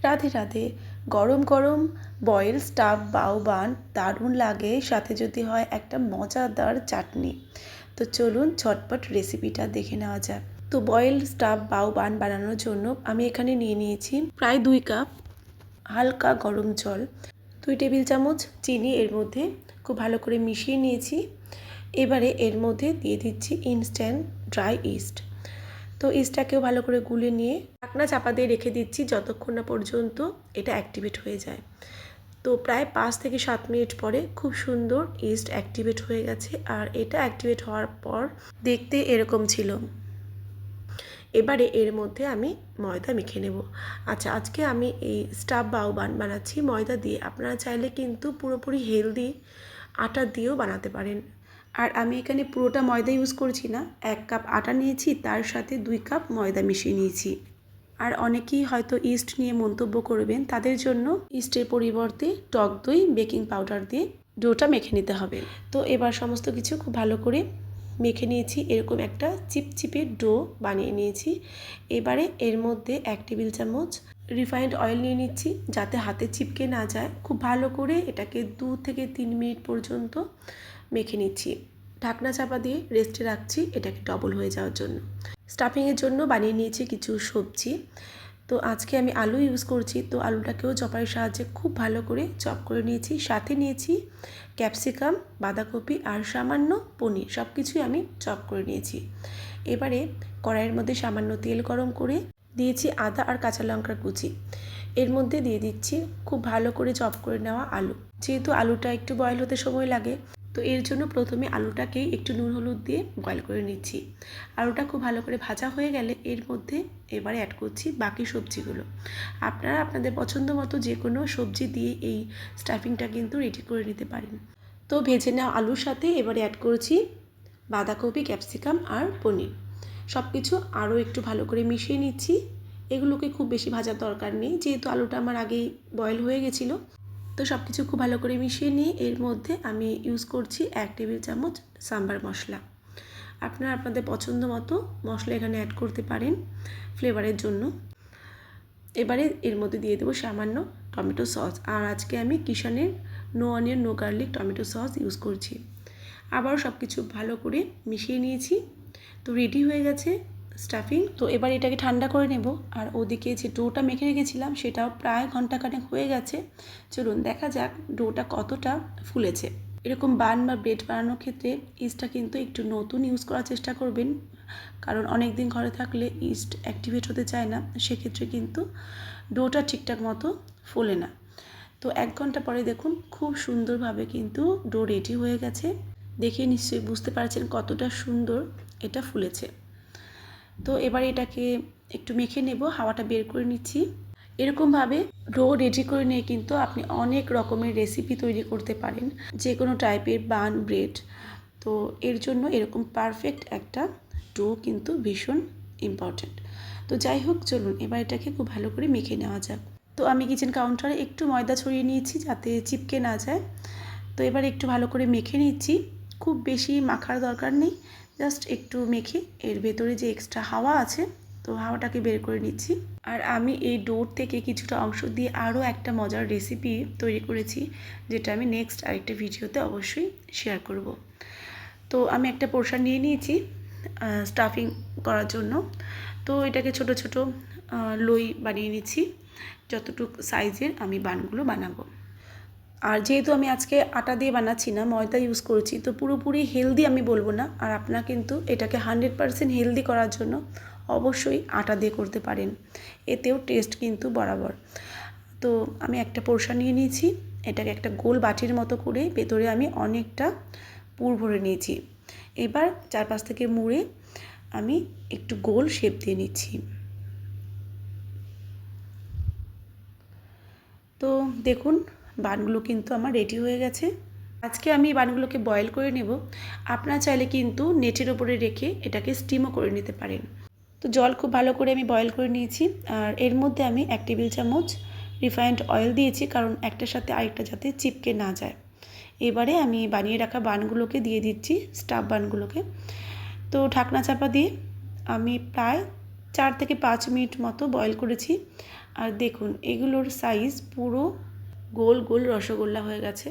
রাধে রাধে। গরম গরম boil staff বাউ বান দারুণ লাগে, সাথে যদি হয় একটা মজাদার চাটনি। তো চলুন ঝটপট রেসিপিটা দেখে নেওয়া যাক। তো বয়েল স্টাফ বাউ বান বানানোর জন্য আমি এখানে নিয়ে নিয়েছি প্রায় 2 কাপ হালকা গরম জল, 2 টেবিল চামচ চিনি এর মধ্যে খুব ভালো করে মিশিয়ে নিয়েছি। এবারে এর মধ্যে দিয়ে দিচ্ছি ইনস্ট্যান্ট ড্রাই ইস্ট। তো ইস্টটাকেও ভালো করে গুলে নিয়ে ঢাকনা চাপা দিয়ে রেখে দিচ্ছি যতক্ষণ না পর্যন্ত এটা অ্যাক্টিভেট হয়ে যায়। তো প্রায় 5 থেকে 7 মিনিট পরে খুব সুন্দর ইস্ট অ্যাক্টিভেট হয়ে গেছে, আর এটা অ্যাক্টিভেট হওয়ার পর দেখতে এরকম ছিল। এবারে এর মধ্যে আমি ময়দা মেখে নেব। আচ্ছা, আজকে আমি এই স্টাফ বাউ বান বানাচ্ছি ময়দা দিয়ে। আপনারা চাইলে কিন্তু পুরোপুরি হেলদি আটা দিয়েও বানাতে পারেন। আর আমি এখানে পুরোটা ময়দা ইউজ করছি না, 1 কাপ আটা নিয়েছি, তার সাথে 2 কাপ ময়দা মিশিয়ে নিয়েছি। আর অনেকেই হয়তো ইস্ট নিয়ে মন্তব্য করবেন, তাদের জন্য ইস্টের পরিবর্তে টক দই বেকিং পাউডার দিয়ে ডোটা মেখে নিতে হবে। তো এবার সমস্ত কিছু খুব ভালো করে মেখে নিয়েছি, এরকম একটা চিপচিপে ডো বানিয়ে নিয়েছি। এবারে এর মধ্যে 1 টেবিল চামচ রিফাইন্ড অয়েল নিয়ে নিচ্ছি, যাতে হাতে চিপকে না যায়। খুব ভালো করে এটাকে 2 থেকে 3 মিনিট পর্যন্ত মেখে নিচ্ছি। ঢাকনা চাপা দিয়ে রেস্টে রাখছি এটাকে ডবল হয়ে যাওয়ার জন্য। স্টাফিংয়ের জন্য বানিয়ে নিয়েছি কিছু সবজি। তো আজকে আমি আলু ইউজ করছি, তো আলুটাকেও চপারের সাহায্যে খুব ভালো করে চপ করে নিয়েছি। সাথে নিয়েছি ক্যাপসিকাম, বাঁধাকপি আর সামান্য পনির, সব কিছুই আমি চপ করে নিয়েছি। এবারে কড়াইয়ের মধ্যে সামান্য তেল গরম করে দিয়েছি আদা আর কাঁচা লঙ্কার কুচি। এর মধ্যে দিয়ে দিচ্ছি খুব ভালো করে চপ করে নেওয়া আলু। যেহেতু আলুটা একটু বয়েল হতে সময় লাগে, তো এর জন্য প্রথমে আলুটাকেই একটু নুন হলুদ দিয়ে বয়েল করে নিচ্ছি। আলুটা খুব ভালো করে ভাজা হয়ে গেলে এর মধ্যে এবারে অ্যাড করছি বাকি সবজিগুলো। আপনারা আপনাদের পছন্দ মতো যে কোনো সবজি দিয়ে এই স্টাফিংটা কিন্তু রেডি করে নিতে পারেন। তো ভেজে নেওয়া আলুর সাথে এবারে অ্যাড করছি বাঁধাকপি, ক্যাপসিকাম আর পনির। সব কিছু আরও একটু ভালো করে মিশিয়ে নিচ্ছি। এগুলোকে খুব বেশি ভাজার দরকার নেই, যেহেতু আলুটা আমার আগেই বয়েল হয়ে গেছিলো। তো সব কিছু খুব ভালো করে মিশিয়ে নিয়ে এর মধ্যে আমি ইউজ করছি 1 টেবিল চামচ সাম্বার মশলা। আপনারা আপনাদের পছন্দ মতো মশলা এখানে অ্যাড করতে পারেন ফ্লেভারের জন্য। এবারে এর মধ্যে দিয়ে দেবো সামান্য টমেটো সস, আর আজকে আমি কিষানের no onion no garlic tomato sauce use করছি। আবারও সব কিছু ভালো করে মিশিয়ে নিয়েছি। তো রেডি হয়ে গেছে স্টাফিং। তো এবার এটাকে ঠান্ডা করে নেব। আর ওদিকে যে ডোটা মেখে রেখেছিলাম সেটাও প্রায় ঘন্টাখানেক হয়ে গেছে। চলুন দেখা যাক ডোটা কতটা ফুলেছে। এরকম বান বা ব্রেড বানানোর ক্ষেত্রে ইস্টটা কিন্তু একটু নতুন ইউজ করার চেষ্টা করবেন, কারণ অনেক দিন ঘরে থাকলে ইস্ট অ্যাক্টিভেট হতে চায় না, সেক্ষেত্রে কিন্তু ডোটা ঠিকঠাক মতো ফোলে না। তো 1 ঘন্টা পরে দেখুন খুব সুন্দরভাবে কিন্তু ডো রেডি হয়ে গেছে। দেখে নিশ্চয়ই বুঝতে পারছেন কতটা সুন্দর এটা ফুলেছে। তো এবার এটাকে একটু মেখে নেব, হাওয়াটা বের করে নিচ্ছি। এরকমভাবে ডো রেডি করে নিয়ে কিন্তু আপনি অনেক রকমের রেসিপি তৈরি করতে পারেন, যে কোনো টাইপের বান ব্রেড। তো এর জন্য এরকম পারফেক্ট একটা ডো কিন্তু ভীষণ ইম্পর্ট্যান্ট। তো যাই হোক, চলুন এবার এটাকে খুব ভালো করে মেখে নেওয়া যাক। তো আমি কিচেন কাউন্টারে একটু ময়দা ছড়িয়ে নিয়েছি যাতে চিপকে না যায়। তো এবার একটু ভালো করে মেখে নিচ্ছি। খুব বেশি মাখার দরকার নেই, জাস্ট একটু মেখে এর ভেতরে যে এক্সট্রা হাওয়া আছে তো হাওয়াটাকে বের করে নিচ্ছি। আর আমি এই ডোর থেকে কিছুটা অংশ দিয়ে আরও একটা মজার রেসিপি তৈরি করেছি, যেটা আমি নেক্সট আরেকটা ভিডিওতে অবশ্যই শেয়ার করব। তো আমি একটা পোর্শন নিয়ে নিয়েছি স্টাফিং করার জন্য। তো এটাকে ছোট ছোট লই বানিয়ে নিচ্ছি, যতটুকু সাইজের আমি বানগুলো বানাবো। আর যেহেতু আমি আজকে আটা দিয়ে বানাচ্ছি না, ময়দা ইউজ করছি, তো পুরোপুরি হেলদি আমি বলবো না। আর আপনারা কিন্তু এটাকে 100% হেলদি করার জন্য অবশ্যই আটা দিয়ে করতে পারেন, এতেও টেস্ট কিন্তু বরাবর। তো আমি একটা পোর্শন নিয়ে নিয়েছি, এটাকে একটা গোল বাটির মতো করে ভেতরে আমি অনেকটা পুর ভরে নিয়েছি। এবার চারপাশ থেকে মুড়ে আমি একটু গোল শেপ দিয়ে নিচ্ছি। তো দেখুন বানগুলো কিন্তু আমার রেডি হয়ে গেছে। আজকে আমি বানগুলোকে বয়েল করে নেব। আপনারা চাইলে কিন্তু নেটের ওপরে রেখে এটাকে স্টিমও করে নিতে পারেন। তো জল খুব ভালো করে আমি বয়েল করে নিয়েছি, আর এর মধ্যে আমি 1 টেবিল চামচ রিফাইন্ড অয়েল দিয়েছি, কারণ একটার সাথে আরেকটা যাতে চিপকে না যায়। এবারে আমি বানিয়ে রাখা বানগুলোকে দিয়ে দিচ্ছি, স্টাফ বানগুলোকে। তো ঢাকনা চাপা দিয়ে আমি প্রায় 4 থেকে 5 মিনিট মতো বয়েল করেছি। আর দেখুন এগুলোর সাইজ পুরো গোল গোল রসগোল্লা হয়ে গেছে।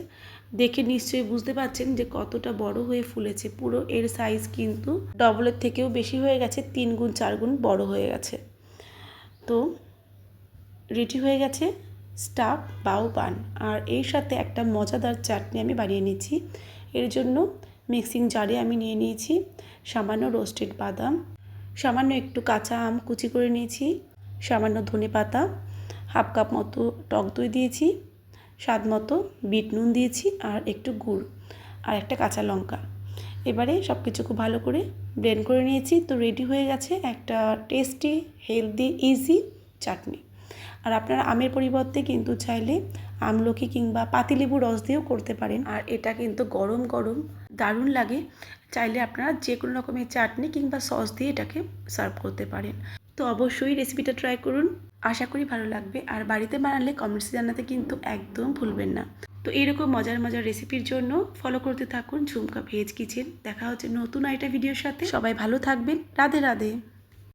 দেখে নিশ্চয়ই বুঝতে পারছেন যে কতটা বড় হয়ে ফুলেছে। পুরো এর সাইজ কিন্তু ডবলের থেকেও বেশি হয়ে গেছে, 3 গুণ 4 গুণ বড় হয়ে গেছে। তো রেডি হয়ে গেছে স্টাফ বাউ বান। আর এর সাথে একটা মজাদার চাটনি আমি বানিয়ে নিচ্ছি। এর জন্য মিক্সিং জারে আমি নিয়ে নিয়েছি সামান্য রোস্টেড বাদাম, সামান্য একটু কাঁচা আম কুচি করে নিয়েছি, সামান্য ধনেপাতা, হাফ কাপ মতো টক দই দিয়েছি, স্বাদ মতো বিট নুন দিয়েছি, আর একটু গুড় আর একটা কাঁচা লঙ্কা। এবারে সব কিছু খুব ভালো করে ব্লেন্ড করে নিয়েছি। তো রেডি হয়ে গেছে একটা টেস্টি, হেলদি, ইজি চাটনি। আর আপনারা আমের পরিবর্তে কিন্তু চাইলে আমলকি কিংবা পাতিলেবুর রস দিয়েও করতে পারেন। আর এটা কিন্তু গরম গরম দারুণ লাগে। চাইলে আপনারা যে কোনো রকমের চাটনি কিংবা সস দিয়ে এটাকে সার্ভ করতে পারেন। তো অবশ্যই রেসিপিটা ট্রাই করুন, আশা করি ভালো লাগবে। আর বাড়িতে বানালে কমেন্টসে জানাতে কিন্তু একদম ভুলবেন না। তো এরকম মজার মজার রেসিপির জন্য ফলো করতে থাকুন ঝুমকা ভেজ কিচেন। দেখা হচ্ছে নতুন আরেকটা ভিডিওর সাথে। সবাই ভালো থাকবেন। রাধে রাধে।